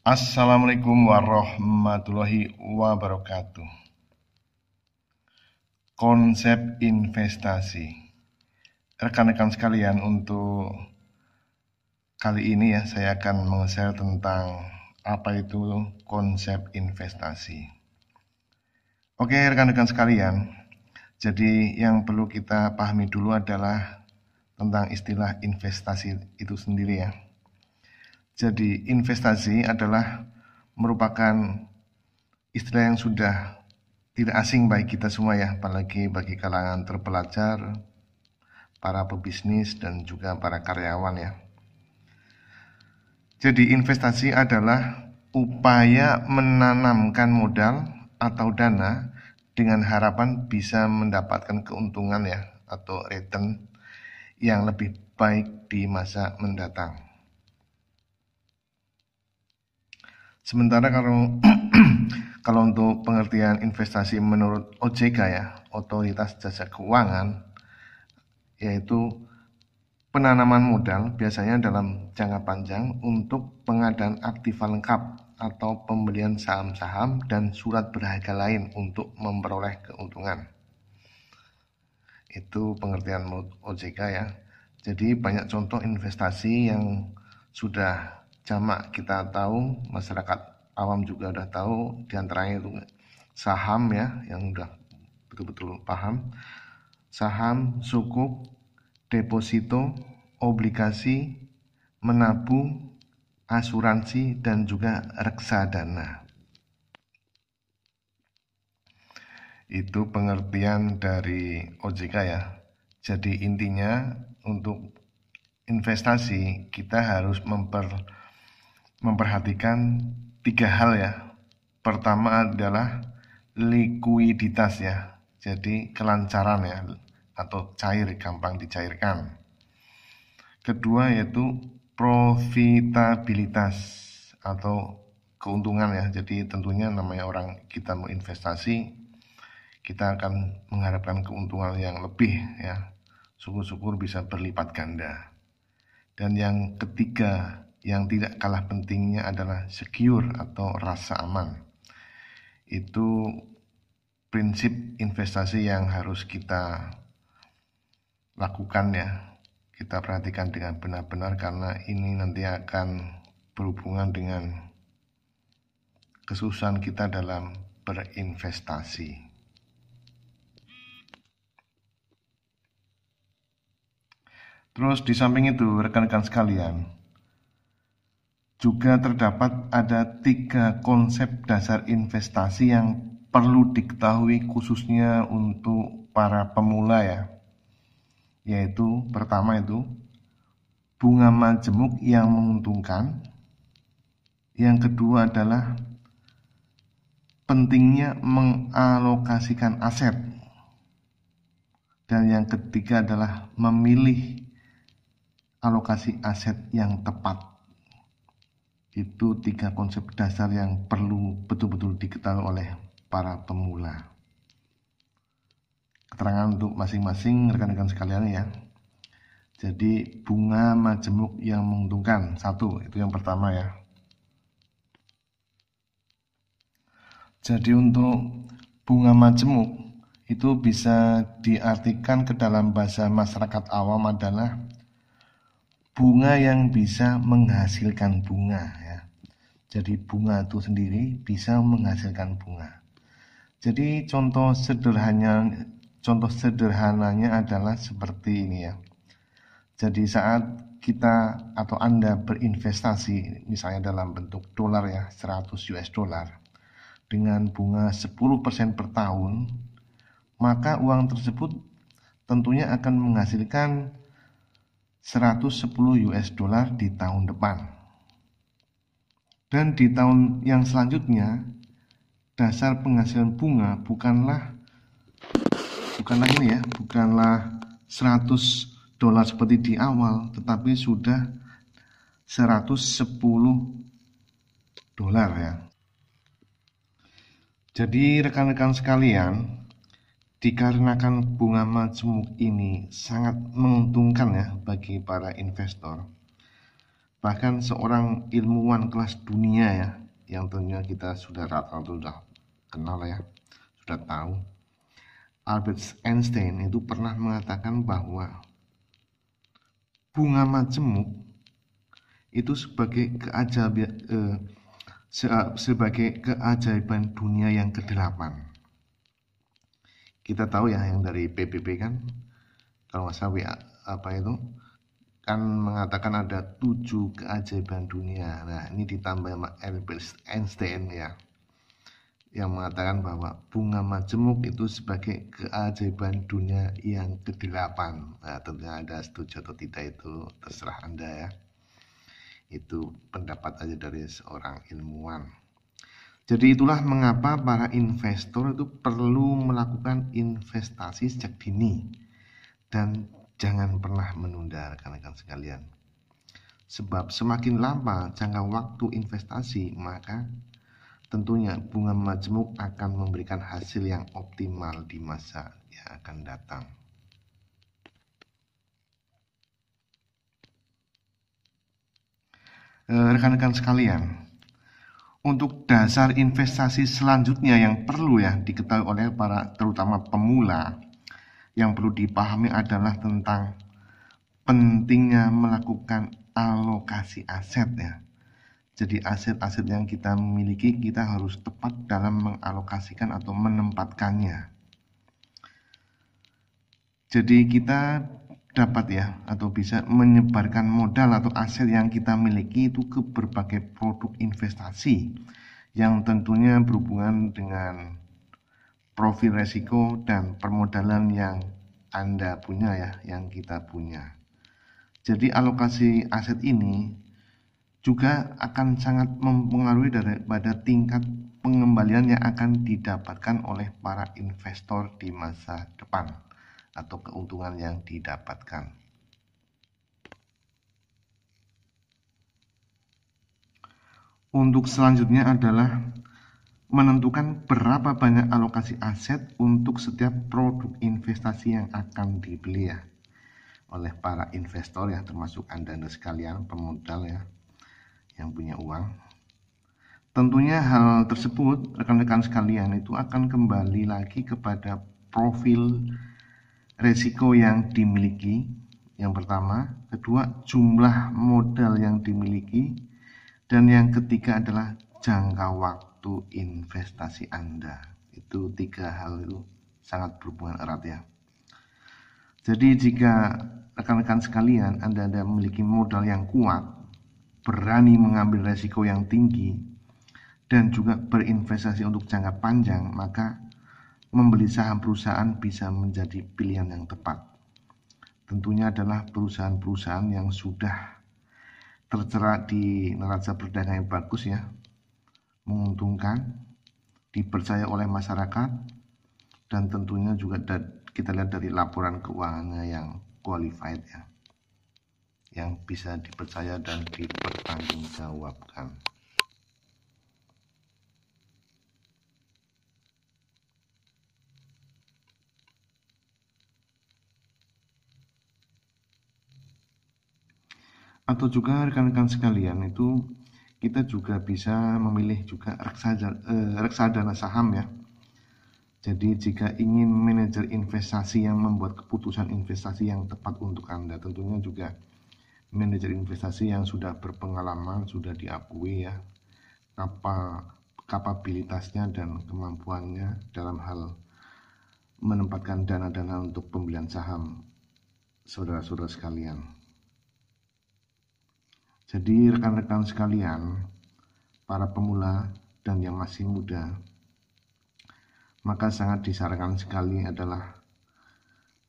Assalamualaikum warahmatullahi wabarakatuh. Konsep investasi. Rekan-rekan sekalian, untuk kali ini saya akan meng-share tentang apa itu konsep investasi. Oke, rekan-rekan sekalian. Jadi yang perlu kita pahami dulu adalah tentang istilah investasi itu sendiri ya. Jadi investasi adalah merupakan istilah yang sudah tidak asing bagi kita semua ya, apalagi bagi kalangan terpelajar, para pebisnis, dan juga para karyawan ya. Jadi investasi adalah upaya menanamkan modal atau dana dengan harapan bisa mendapatkan keuntungan ya, atau return yang lebih baik di masa mendatang. Sementara kalau untuk pengertian investasi menurut OJK ya, Otoritas Jasa Keuangan, yaitu penanaman modal biasanya dalam jangka panjang untuk pengadaan aktiva lengkap atau pembelian saham-saham dan surat berharga lain untuk memperoleh keuntungan. Itu pengertian menurut OJK ya. Jadi banyak contoh investasi yang sudah jamak kita tahu, masyarakat awam juga udah tahu, diantaranya itu saham ya, yang udah betul-betul paham, saham, sukuk, deposito, obligasi, menabung, asuransi, dan juga reksadana. Itu pengertian dari OJK ya. Jadi intinya untuk investasi kita harus memperhatikan 3 hal ya. Pertama adalah likuiditas ya. Jadi kelancaran ya, atau cair, gampang dicairkan. Kedua yaitu profitabilitas atau keuntungan ya. Jadi tentunya namanya orang kita mau investasi, kita akan mengharapkan keuntungan yang lebih ya. Syukur-syukur bisa berlipat ganda. Dan yang ketiga, yang tidak kalah pentingnya adalah secure atau rasa aman. Itu prinsip investasi yang harus kita lakukan ya. Kita perhatikan dengan benar-benar karena ini nanti akan berhubungan dengan kesusahan kita dalam berinvestasi. Terus di samping itu rekan-rekan sekalian, juga terdapat ada 3 konsep dasar investasi yang perlu diketahui khususnya untuk para pemula ya. Yaitu pertama itu bunga majemuk yang menguntungkan. Yang kedua adalah pentingnya mengalokasikan aset. Dan yang ketiga adalah memilih alokasi aset yang tepat. Itu 3 konsep dasar yang perlu betul-betul diketahui oleh para pemula. Keterangan untuk masing-masing rekan-rekan sekalian ya. Jadi bunga majemuk yang menguntungkan, 1, itu yang pertama ya. Jadi untuk bunga majemuk itu bisa diartikan ke dalam bahasa masyarakat awam adalah bunga yang bisa menghasilkan bunga ya. Jadi bunga itu sendiri bisa menghasilkan bunga. Jadi contoh sederhananya adalah seperti ini ya. Jadi saat kita atau Anda berinvestasi misalnya dalam bentuk dolar ya, 100 US dollar dengan bunga 10% per tahun, maka uang tersebut tentunya akan menghasilkan 110 US dollar di tahun depan. Dan di tahun yang selanjutnya dasar penghasilan bunga bukanlah 100 dolar seperti di awal, tetapi sudah 110 dolar ya. Jadi rekan-rekan sekalian, dikarenakan bunga majemuk ini sangat menguntungkan ya bagi para investor, Bahkan seorang ilmuwan kelas dunia ya, yang tentunya kita sudah rata-rata sudah kenal ya, sudah tahu. Albert Einstein itu pernah mengatakan bahwa bunga majemuk itu sebagai keajaiban dunia yang ke-8. Kita tahu ya yang dari PBB kan, kalau nggak salah apa itu kan mengatakan ada 7 keajaiban dunia. Nah ini ditambah sama Albert Einstein ya, yang mengatakan bahwa bunga majemuk itu sebagai keajaiban dunia yang ke-8. Nah tentunya Anda setuju atau tidak itu terserah Anda ya. Itu pendapat aja dari seorang ilmuwan. Jadi itulah mengapa para investor itu perlu melakukan investasi sejak dini dan jangan pernah menunda rekan-rekan sekalian. Sebab semakin lama jangka waktu investasi, maka tentunya bunga majemuk akan memberikan hasil yang optimal di masa yang akan datang. Rekan-rekan sekalian, untuk dasar investasi selanjutnya yang perlu ya diketahui oleh para terutama pemula, yang perlu dipahami adalah tentang pentingnya melakukan alokasi aset ya. Jadi aset-aset yang kita miliki kita harus tepat dalam mengalokasikan atau menempatkannya. Jadi kita dapat ya atau bisa menyebarkan modal atau aset yang kita miliki itu ke berbagai produk investasi yang tentunya berhubungan dengan profil resiko dan permodalan yang Anda punya ya, yang kita punya. Jadi alokasi aset ini juga akan sangat mempengaruhi daripada tingkat pengembalian yang akan didapatkan oleh para investor di masa depan atau keuntungan yang didapatkan. Untuk selanjutnya adalah menentukan berapa banyak alokasi aset untuk setiap produk investasi yang akan dibeli ya oleh para investor ya, termasuk Anda sekalian pemodal ya yang punya uang. Tentunya hal tersebut rekan-rekan sekalian itu akan kembali lagi kepada profil resiko yang dimiliki yang pertama, kedua jumlah modal yang dimiliki, dan yang ketiga adalah jangka waktu investasi Anda. Itu 3 hal itu sangat berhubungan erat ya. Jadi jika rekan-rekan sekalian Anda memiliki modal yang kuat, berani mengambil resiko yang tinggi, dan juga berinvestasi untuk jangka panjang, maka membeli saham perusahaan bisa menjadi pilihan yang tepat. Tentunya adalah perusahaan-perusahaan yang sudah tertera di neraca perdagangan yang bagus ya, menguntungkan, dipercaya oleh masyarakat, dan tentunya juga kita lihat dari laporan keuangannya yang qualified ya, yang bisa dipercaya dan dipertanggungjawabkan. Atau juga rekan-rekan sekalian itu kita juga bisa memilih juga reksadana saham ya. Jadi jika ingin manajer investasi yang membuat keputusan investasi yang tepat untuk Anda, tentunya juga manajer investasi yang sudah berpengalaman, sudah diakui ya kapabilitasnya dan kemampuannya dalam hal menempatkan dana-dana untuk pembelian saham saudara-saudara sekalian. Jadi rekan-rekan sekalian, para pemula dan yang masih muda, maka sangat disarankan sekali adalah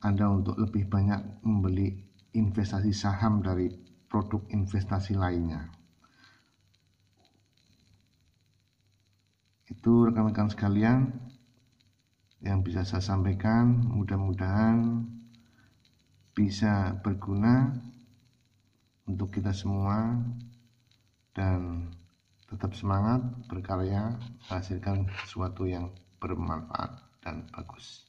Anda untuk lebih banyak membeli investasi saham dari produk investasi lainnya. Itu rekan-rekan sekalian yang bisa saya sampaikan, mudah-mudahan bisa berguna untuk kita semua dan tetap semangat berkarya, menghasilkan sesuatu yang bermanfaat dan bagus.